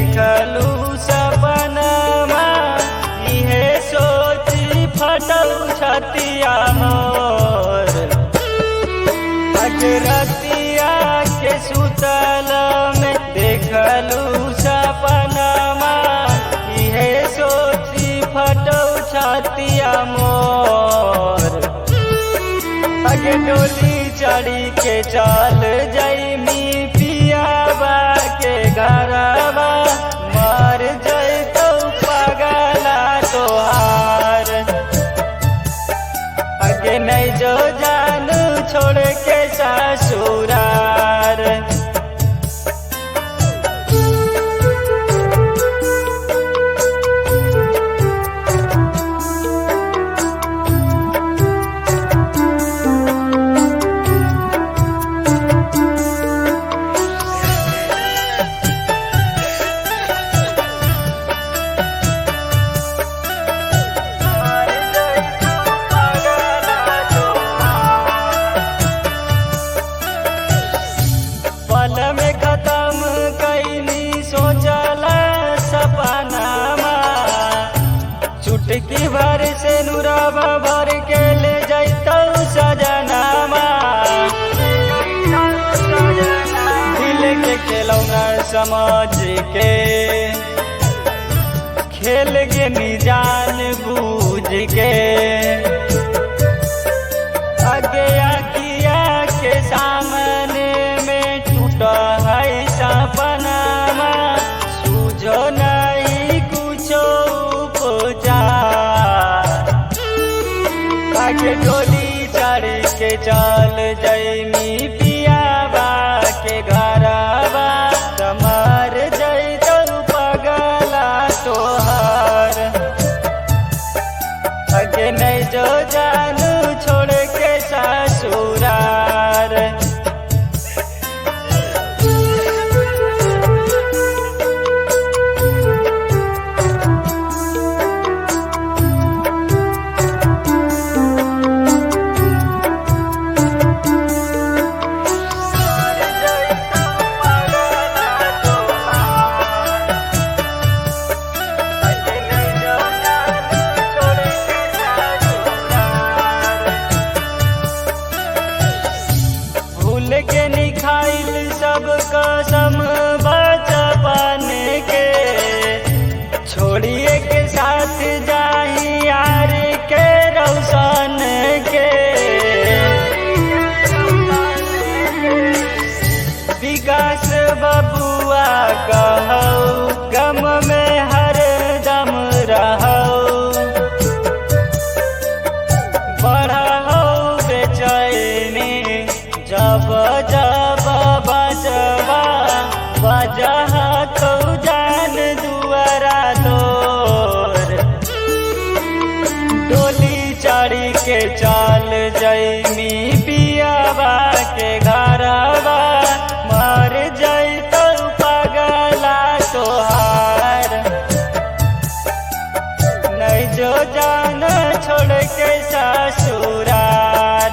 देखलू सपनमा इहे सोची फटल छतिया मोर। अजरतिया के सुतल में देखलू सपनमा इहे सोची फटल छतिया मोर। अगे डोली चढ़ी के चल जैमी पियाबा के घरवा मर जैतो पगला तोहार। अगे नहीं जो जानू छोड़ के ससुरार। पल में खत्म कैनी सोचल सपनामा चुटकी भर से नुरवा भर के ले जैतौ सजनामा। दिल के खिलौना समझ के खेल के निजान बूझ के आगे आखिया के सामने में टूटा है सपनामा सूझो नहीं कुछो उपचार। आगे डोली चढ़ के चल जैमी पियाबा के घरवा मर जैतो पगला तोहार। आगे नहीं जो जानू छोड़ के ससुरार। भूल के निखाइल सब कसम बचपन के छोड़िए के साथ जाही यार के रौशन के। विकास बबुआ कहौ गम में हर दम रहौ बढ़ाओ बेचैनी जब जब बजवा बजह तो जान दुआरा तोर। डोली चढ़ी के चल जैमी पियाबा के घरवा मर जैतो पगला तोहार। नहीं जो जान छोड़ के ससुरार।